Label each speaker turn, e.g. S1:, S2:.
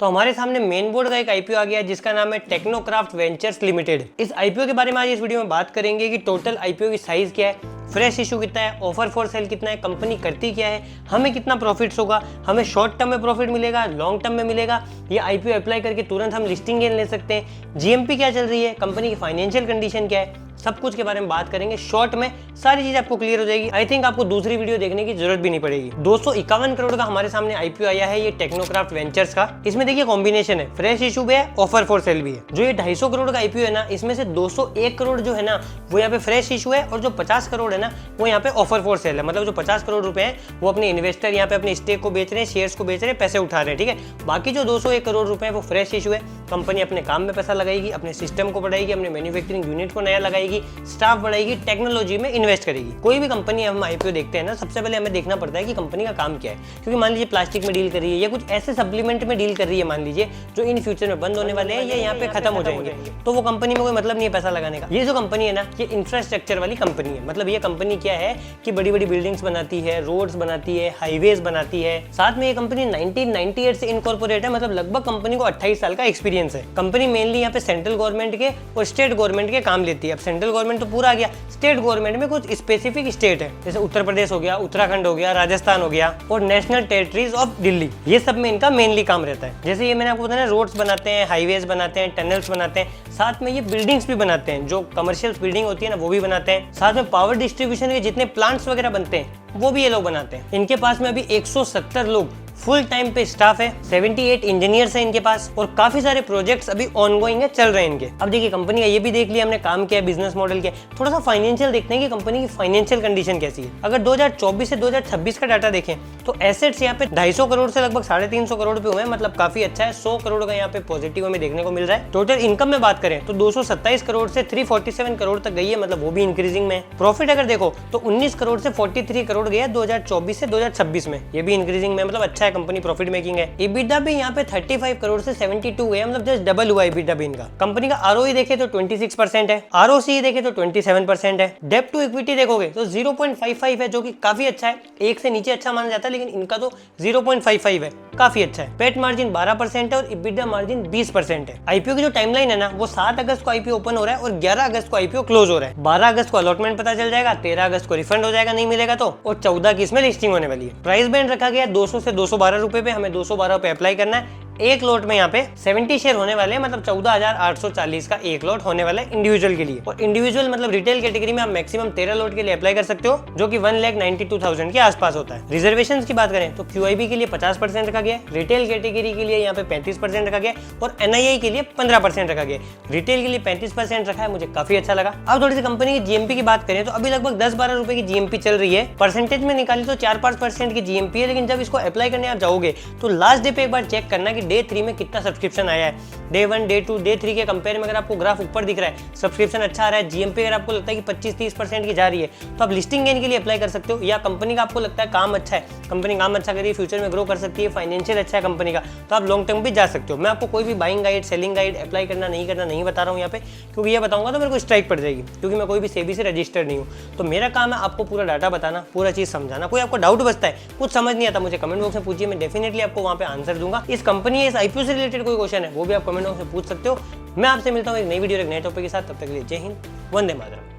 S1: तो हमारे सामने मेन बोर्ड का एक आईपीओ आ गया है जिसका नाम है टेक्नोक्राफ्ट वेंचर्स लिमिटेड। इस आईपीओ के बारे में आज इस वीडियो में बात करेंगे कि टोटल आईपीओ की साइज क्या है, फ्रेश इशू कितना है, ऑफर फॉर सेल कितना है, कंपनी करती क्या है, हमें कितना प्रॉफिट्स होगा, हमें शॉर्ट टर्म में प्रॉफिट मिलेगा, लॉन्ग टर्म में मिलेगा, ये आईपीओ अप्लाई करके तुरंत हम लिस्टिंग गेन ले सकते हैं, जीएमपी क्या चल रही है, कंपनी की फाइनेंशियल कंडीशन क्या है, सब कुछ के बारे में बात करेंगे। शॉर्ट में सारी चीज आपको क्लियर हो जाएगी। आई थिंक आपको दूसरी वीडियो देखने की जरूरत भी नहीं पड़ेगी। 251 करोड़ का हमारे सामने आईपीओ आया है ये टेक्नोक्राफ्ट वेंचर्स का। इसमें देखिए कॉम्बिनेशन है, फ्रेश इशू भी है, ऑफर फॉर सेल भी है। जो ये 250 करोड़ का आईपीओ है ना, इसमें से 201 करोड़ जो है ना वो यहाँ पे फ्रेश इशू है और जो 50 करोड़ है ना वो यहाँ पे ऑफर फॉर सेल है। मतलब जो 50 करोड़ रुपए है वो अपने इन्वेस्टर यहाँ पे अपने स्टेक को बेच रहे हैं, शेयर्स को बेच रहे हैं, पैसे उठा रहे हैं, ठीक है। बाकी जो 201 करोड़ रुपए है वो फ्रेश इशू है। कंपनी अपने काम में पैसा लगाएगी, अपने सिस्टम को बढ़ाएगी, अपने मैन्युफैक्चरिंग यूनिट को नया लगाएगी, स्टाफ बढ़ाएगी, टेक्नोलॉजी में इन्वेस्ट करेगी। कोई भी कंपनी हम आईपीओ देखते हैं ना, सबसे पहले हमें देखना पड़ता है कि कंपनी का काम क्या है। क्योंकि मान लीजिए प्लास्टिक में डील कर रही है या कुछ ऐसे सप्लीमेंट में डील कर रही है, मान लीजिए जो इन फ्यूचर में बंद होने वाले हैं या यहाँ पे खत्म हो जाएंगे, तो वो कंपनी में कोई मतलब नहीं है पैसा लगाने का। ये जो कंपनी है ना, ये इंफ्रास्ट्रक्चर वाली कंपनी है। मतलब ये कंपनी क्या है कि बड़ी बड़ी बिल्डिंग्स बनाती है, रोड्स बनाती है, हाईवेज बनाती है। साथ में ये कंपनी 1998 से इनकॉर्पोरेट है। मतलब लगभग कंपनी को 28 साल का एक्सपीरियंस है। कंपनी मेनली यहाँ पे सेंट्रल गवर्नमेंट के और स्टेट गवर्नमेंट के काम लेती है। अब सेंट्रल गवर्नमेंट तो पूरा आ गया, स्टेट गवर्नमेंट में कुछ स्पेसिफिक स्टेट है, जैसे उत्तर प्रदेश हो गया, उत्तराखंड हो गया, राजस्थान हो गया और नेशनल टेरिटरीज ऑफ दिल्ली। ये सब में इनका मेनली काम रहता है। जैसे ये मैंने आपको बताया, रोड्स बनाते हैं, हाईवेज बनाते हैं, टनल्स बनाते हैं, साथ में ये बिल्डिंग्स भी बनाते हैं। जो कमर्शियल बिल्डिंग होती है ना वो भी बनाते हैं। साथ में पावर डिस्ट्रीब्यूशन के जितने प्लांट्स वगैरह बनते हैं वो भी ये लोग बनाते हैं। इनके पास में अभी 170 लोग फुल टाइम पे स्टाफ है, 78 इंजीनियर्स है इनके पास और काफी सारे प्रोजेक्ट्स अभी ऑनगोइंग है, चल रहे हैं इनके। अब देखिए कंपनी का ये भी देख लिया हमने, काम क्या है, बिजनेस मॉडल क्या है। थोड़ा सा फाइनेंशियल देखते हैं कि कंपनी की फाइनेंशियल कंडीशन कैसी है। अगर 2024 से 2026 का डाटा देखें तो एसेट्स यहाँ पे 250 करोड़ से लगभग 350 करोड़ पे हुए हैं। मतलब काफी अच्छा है। 100 करोड़ का यहाँ पे पॉजिटिव हमें देखने को मिल रहा है। टोटल इनकम में बात करें तो 227 करोड़ से 347 करोड़ तक गई है। मतलब वो भी इंक्रीजिंग में। प्रॉफिट अगर देखो तो 19 करोड़ से 43 करोड़ गया 2024 से 2026 में, ये भी इंक्रीजिंग में। मतलब अच्छा है, कंपनी प्रॉफिट मेकिंग है। EBITDA भी यहाँ पे 35 करोड़ से 72 है। मतलब जस्ट डबल हुआ EBITDA भी इनका। कंपनी का ROE देखे तो 26% है, ROCE देखे तो 27% है। डेब्ट टू इक्विटी देखोगे तो 0.55 है, जो कि काफी अच्छा है। एक से नीचे अच्छा माना जाता है, लेकिन इनका तो 0.55 है, काफी अच्छा है। पेट मार्जिन 12% है और EBITDA मार्जिन 20% है। आईपीओ की जो टाइमलाइन है ना वो 7 अगस्त को आईपीओ ओपन हो रहा है और 11 अगस्त को आईपीओ क्लोज हो रहा है। 12 अगस्त को अलॉटमेंट पता चल जाएगा, 13 अगस्त को रिफंड हो जाएगा नहीं मिलेगा तो, और 14 की इसमें लिस्टिंग होने वाली है। प्राइस बैंड रखा गया 200 से 212 रुपए पे। हमें 212 पे अप्लाई करना है। एक लोट में यहाँ पे 70 शेयर होने वाले हैं। मतलब 14,840 का एक लोट होने वाला है इंडिविजुअल के लिए। और इंडिविजुअल मतलब रिटेल कैटेगरी में आप मैक्सिमम 13 लोट के लिए अप्लाई कर सकते हो, जो कि 1,92,000 के आसपास होता है। रिजर्वेशन की बात करें तो QIB के लिए 50% रखा गया, रिटेल कैटेगरी के लिए यहाँ पे 35% रखा गया और NII के लिए 15% रखा गया। रिटेल के लिए 35% रखा है, मुझे काफी अच्छा लगा। अब थोड़ी सी कंपनी की GMP की बात करें तो अभी लगभग 10-12 रुपए की GMP चल रही है। परसेंटेज में निकाली तो 4-5% की GMP है, लेकिन जब इसको अप्लाई करने आप जाओगे तो लास्ट डे पे एक बार चेक करना कि डे 3 में कितना सब्सक्रिप्शन आया है। डे 1, डे 2, डे 3 के कंपेयर में अगर आपको ग्राफ ऊपर दिख रहा है, सब्सक्रिप्शन अच्छा आ रहा है, GMP अगर आपको लगता है कि 25-30% की जा रही है, तो आप लिस्टिंग गेन के लिए अप्लाई कर सकते हो। या कंपनी का आपको लगता है काम अच्छा है, कंपनी काम अच्छा कर रही है, फ्यूचर में ग्रो कर सकती है, फाइनेंशियल अच्छा है कंपनी का, तो आप लॉन्ग टर्म भी जा सकते हो। मैं आपको कोई भी buying guide, selling guide, apply करना नहीं बता रहा हूँ यहाँ पे, क्योंकि ये बताऊंगा तो मेरे को स्ट्राइक पड़ जाएगी, क्योंकि मैं कोई भी सेबी से रजिस्टर्ड नहीं हूँ। तो मेरा काम है आपको पूरा डाटा बताना, पूरा चीज समझाना। कोई आपको डाउट बचता है, कुछ समझ नहीं आता, मुझे कमेंट बॉक्स में पूछिए, मैं डेफिनेटली आपको वहाँ पे आंसर दूंगा। इस कंपनी, इस आईपीओ से रिलेटेड कोई क्वेश्चन है वो भी आप कमेंट बॉक्स में पूछ सकते हो। मैं आपसे मिलता हूँ एक नई वीडियो, एक नए टॉपिक के साथ। तब तक के लिए जय हिंद, वंदे मातरम।